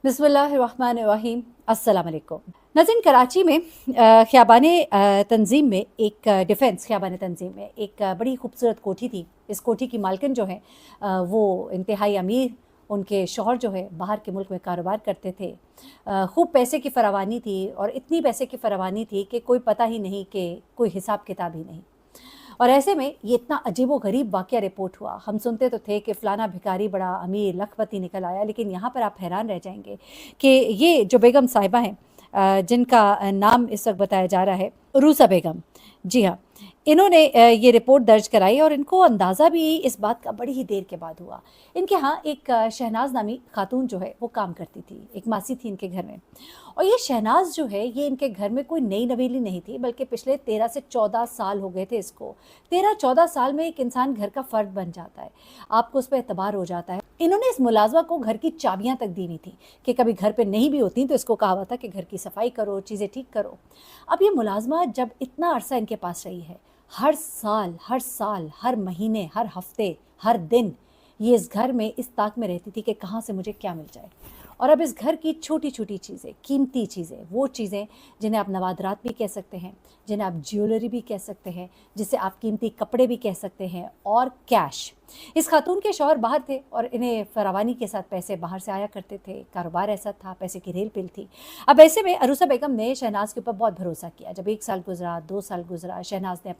बिस्मिल्लाहिर्रहमानिर्रहीम। अस्सलाम वालेकुम। नाज़रीन, कराची में तंजीम में एक डिफेंस ख़ियाबान तंजीम में एक बड़ी खूबसूरत कोठी थी। इस कोठी की मालकिन जो है वो इंतहाई अमीर, उनके शौहर जो है बाहर के मुल्क में कारोबार करते थे। खूब पैसे की फरावानी थी और इतनी पैसे की फरावानी थी कि कोई पता ही नहीं, कि कोई हिसाब किताब ही नहीं। और ऐसे में ये इतना अजीबो गरीब वाक़या रिपोर्ट हुआ। हम सुनते तो थे कि फ़लाना भिखारी बड़ा अमीर लखपति निकल आया, लेकिन यहाँ पर आप हैरान रह जाएंगे कि ये जो बेगम साहिबा हैं, जिनका नाम इस वक्त बताया जा रहा है रूसा बेगम, जी हाँ, इन्होंने ये रिपोर्ट दर्ज कराई और इनको अंदाज़ा भी इस बात का बड़ी ही देर के बाद हुआ। इनके यहाँ एक शहनाज नामी खातून जो है वो काम करती थी, एक मासी थी इनके घर में। और ये शहनाज जो है ये इनके घर में कोई नई नवेली नहीं थी, बल्कि पिछले 13 से 14 साल हो गए थे इसको। 13-14 साल में एक इंसान घर का फ़र्द बन जाता है, आपको उस पर एतबार हो जाता है। इन्होंने इस मुलाजमा को घर की चाबियां तक दी हुई थी कि कभी घर पे नहीं भी होती तो इसको कहा हुआ था कि घर की सफाई करो, चीज़ें ठीक करो। अब ये मुलाजमा जब इतना अरसा इनके पास रही है, हर साल, हर महीने, हर हफ्ते, हर दिन ये इस घर में इस ताक में रहती थी कि कहाँ से मुझे क्या मिल जाए। और अब इस घर की छोटी छोटी चीज़ें, कीमती चीज़ें, वो चीज़ें जिन्हें आप नवादरात भी कह सकते हैं, जिन्हें आप ज्वेलरी भी कह सकते हैं, जिसे आप कीमती कपड़े भी कह सकते हैं, और कैश। इस खातून के शौहर बाहर थे और इन्हें फरावानी के साथ पैसे बाहर से आया करते थे, कारोबार ऐसा था, पैसे की रेल पिल थी। अब ऐसे में अरूसा बेगम ने शहनाज के ऊपर बहुत भरोसा किया। जब 1 साल गुजरा, 2 साल गुजरा, शहनाज ने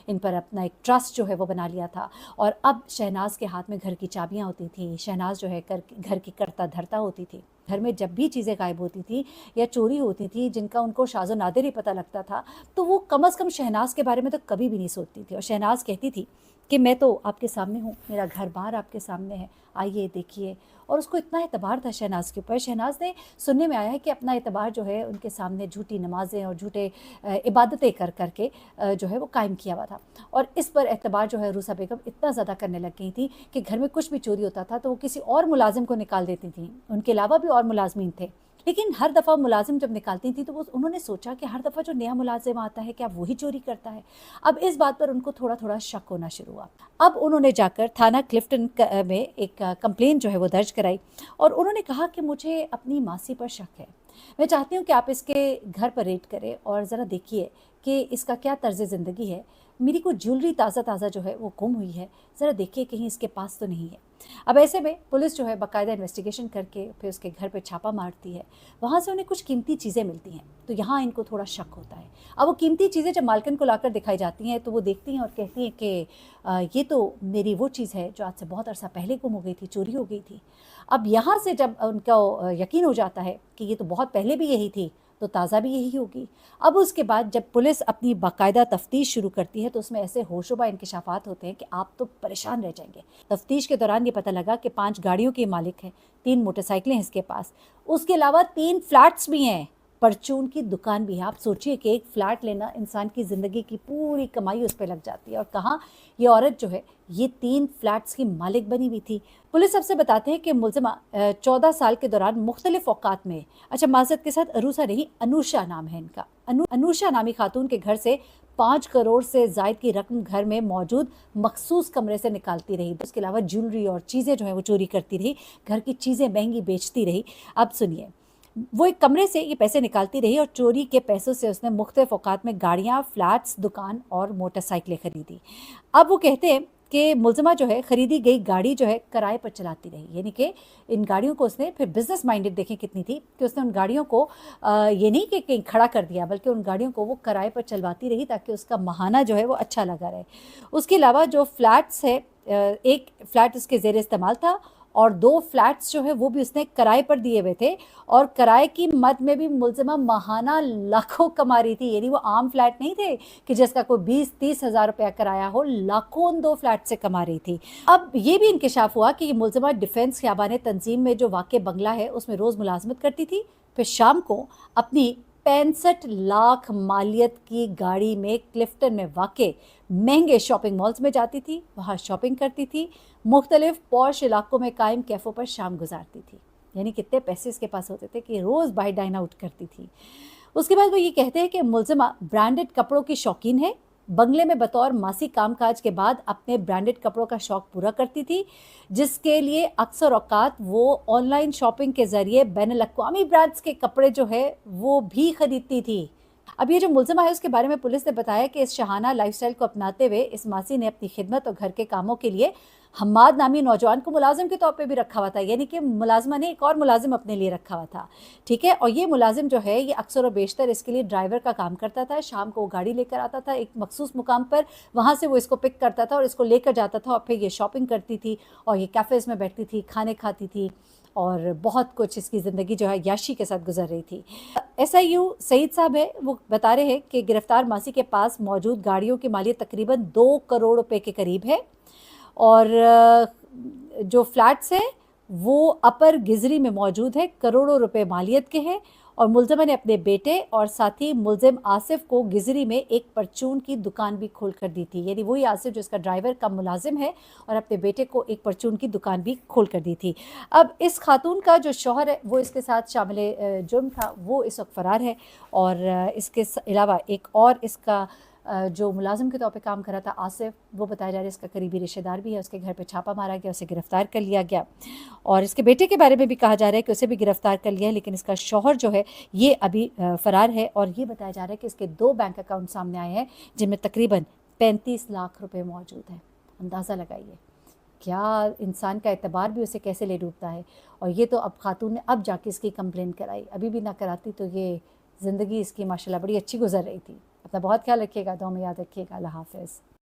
इन पर अपना एक ट्रस्ट जो है वो बना लिया था। और अब शहनाज के हाथ में घर की चाबियाँ होती थी। शहनाज जो है घर की करता धरता होती थी। घर में जब भी चीज़ें गायब होती थी या चोरी होती थी, जिनका उनको शाज़ो नादिर ही पता लगता था, तो वो कम अज़ कम शहनाज के बारे में तो कभी भी नहीं सोचती थी। और शहनाज कहती थी कि मैं तो आपके सामने हूँ, मेरा घर बार आपके सामने है, आइए देखिए। और उसको इतना एतबार था शहनाज के ऊपर। शहनाज ने, सुनने में आया है कि अपना एतबार जो है उनके सामने झूठी नमाज़ें और झूठे इबादतें कर करके जो है वो कायम किया हुआ था। और इस पर एतबार जो है रूसा बेगम इतना ज़्यादा करने लग गई थी कि घर में कुछ भी चोरी होता था तो वो किसी और मुलाजिम को निकाल देती थी। उनके अलावा भी और मुलाजमीन थे, लेकिन हर दफ़ा मुलाजिम जब निकालती थी तो वो, उन्होंने सोचा कि हर दफ़ा जो नया मुलाजिम आता है क्या वही चोरी करता है। अब इस बात पर उनको थोड़ा थोड़ा शक होना शुरू हुआ। अब उन्होंने जाकर थाना क्लिफ्टन में एक कंप्लेन जो है वो दर्ज कराई और उन्होंने कहा कि मुझे अपनी मासी पर शक है, मैं चाहती हूँ कि आप इसके घर पर रेड करें और ज़रा देखिए कि इसका क्या तर्ज ज़िंदगी है। मेरी को ज्वेलरी ताज़ा ताज़ा जो है वो गुम हुई है, ज़रा देखिए कहीं इसके पास तो नहीं है। अब ऐसे में पुलिस जो है बाकायदा इन्वेस्टिगेशन करके फिर उसके घर पे छापा मारती है। वहाँ से उन्हें कुछ कीमती चीज़ें मिलती हैं, तो यहाँ इनको थोड़ा शक होता है। अब वो कीमती चीज़ें जब मालकिन को लाकर दिखाई जाती हैं तो वो देखती हैं और कहती हैं कि ये तो मेरी वो चीज़ है जो आज से बहुत अरसा पहले गुम हो गई थी, चोरी हो गई थी। अब यहाँ से जब उनका यकीन हो जाता है कि ये तो बहुत पहले भी यही थी, तो ताज़ा भी यही होगी। अब उसके बाद जब पुलिस अपनी बाकायदा तफ्तीश शुरू करती है तो उसमें ऐसे होशोबा इंकशाफात होते हैं कि आप तो परेशान रह जाएंगे। तफ्तीश के दौरान ये पता लगा कि 5 गाड़ियों के मालिक हैं, 3 मोटरसाइकिलें हैं इसके पास, उसके अलावा 3 फ्लैट्स भी हैं, परचून की दुकान भी है। आप सोचिए कि एक फ़्लैट लेना इंसान की ज़िंदगी की पूरी कमाई उस पर लग जाती है, और कहाँ ये औरत जो है ये 3 फ्लैट्स की मालिक बनी हुई थी। पुलिस सबसे बताते हैं कि मुलजिमा 14 साल के दौरान मुख्तलिफ औकात में, अच्छा माज़रत के साथ अरूसा नहीं, अनुषा नाम है इनका, अनुषा नामी खातून के घर से 5 करोड़ से ज़ायद की रकम घर में मौजूद मखसूस कमरे से निकालती रही। उसके अलावा ज्वेलरी और चीज़ें जो है वो चोरी करती रही, घर की चीज़ें महंगी बेचती रही। अब सुनिए, वो एक कमरे से ये पैसे निकालती रही और चोरी के पैसों से उसने मुख्तलिफ औकात में गाड़ियाँ, फ्लैट्स, दुकान और मोटरसाइकिलें खरीदी। अब वो कहते हैं कि मुलजिमा जो है खरीदी गई गाड़ी जो है किराए पर चलाती रही, यानी कि इन गाड़ियों को उसने, फिर बिजनेस माइंडेड देखें कितनी थी कि उसने उन गाड़ियों को ये नहीं कि कहीं खड़ा कर दिया, बल्कि उन गाड़ियों को वो किराए पर चलवाती रही ताकि उसका माहाना जो है वो अच्छा लगा रहे। उसके अलावा जो फ्लैट्स है, एक फ्लैट उसके ज़ेर इस्तेमाल था और 2 फ्लैट्स जो है वो भी उसने किराए पर दिए हुए थे, और किराए की मद में भी मुलजिमा माहाना लाखों कमा रही थी। यानी वो आम फ्लैट नहीं थे कि जिसका कोई 20-30 हज़ार रुपया किराया हो, लाखों उन 2 फ्लैट से कमा रही थी। अब ये भी इंकशाफ हुआ कि ये मुलजिमा डिफेंस ख़ियाबान तंजीम में जो वाक़ बंगला है उसमें रोज़ मुलाजमत करती थी, फिर शाम को अपनी 65 लाख मालियत की गाड़ी में क्लिफ्टन में वाक़े महंगे शॉपिंग मॉल्स में जाती थी, वहाँ शॉपिंग करती थी, मुख्तलिफ पॉश इलाकों में कायम कैफ़ों पर शाम गुजारती थी। यानी कितने पैसे इसके पास होते थे कि रोज़ बाहर डाइन आउट करती थी। उसके बाद वो ये कहते हैं कि मुलजिमा ब्रांडेड कपड़ों की शौकीन है, बंगले में बतौर मासी कामकाज के बाद अपने ब्रांडेड कपड़ों का शौक पूरा करती थी, जिसके लिए अक्सर औकात वो ऑनलाइन शॉपिंग के ज़रिए बैनुल-अक़वामी ब्रांड्स के कपड़े जो है वो भी खरीदती थी। अब ये जो मुलज़िमा है उसके बारे में पुलिस ने बताया कि इस शहाना लाइफ़स्टाइल को अपनाते हुए इस मासी ने अपनी खिदमत और घर के कामों के लिए हम्माद नामी नौजवान को मुलाजिम के तौर पे भी रखा हुआ था, यानी कि मुलाजिमा ने एक और मुलाजिम अपने लिए रखा हुआ था, ठीक है। और ये मुलाजिम जो है ये अक्सर और बेशतर इसके लिए ड्राइवर का काम करता था। शाम को वो गाड़ी लेकर आता था एक मखसूस मुकाम पर, वहाँ से वो इसको पिक करता था और इसको लेकर जाता था और फिर ये शॉपिंग करती थी और ये कैफ़ेज़ में बैठती थी, खाने खाती थी और बहुत कुछ इसकी ज़िंदगी जो है याशी के साथ गुजर रही थी। एसआईयू सईद साहब है, वो बता रहे हैं कि गिरफ्तार मासी के पास मौजूद गाड़ियों की मालियत तकरीबन 2 करोड़ रुपए के करीब है और जो फ्लैट्स हैं वो अपर गिजरी में मौजूद है, करोड़ों रुपए मालियत के हैं। और मुलज़िमा ने अपने बेटे और साथी मुलज़िम आसिफ को गिजरी में एक परचून की दुकान भी खोल कर दी थी, यानी वही आसिफ जो इसका ड्राइवर का मुलाजिम है और अपने बेटे को एक परचून की दुकान भी खोल कर दी थी। अब इस खातून का जो शौहर है वो इसके साथ शामिल जुर्म था, वो इस वक्त फ़रार है और इसके अलावा एक और इसका जो मुलाजिम के तौर पे काम कर रहा था आसिफ, वो बताया जा रहा है इसका करीबी रिश्तेदार भी है, उसके घर पे छापा मारा गया, उसे गिरफ़्तार कर लिया गया। और इसके बेटे के बारे में भी कहा जा रहा है कि उसे भी गिरफ़्तार कर लिया है, लेकिन इसका शौहर जो है ये अभी फ़रार है। और ये बताया जा रहा है कि इसके 2 बैंक अकाउंट सामने आए हैं जिनमें तकरीबन 35 लाख रुपये मौजूद हैं। अंदाज़ा लगाइए क्या इंसान का एतबार भी उसे कैसे ले डूबता है। और ये तो अब खातून ने अब जाके इसकी कंप्लेन कराई, अभी भी ना कराती तो ये ज़िंदगी इसकी माशाल्लाह बड़ी अच्छी गुजर रही थी। अपना बहुत ख्याल रखिएगा, दुआ में याद रखिएगा। अल्लाह हाफ़िज़।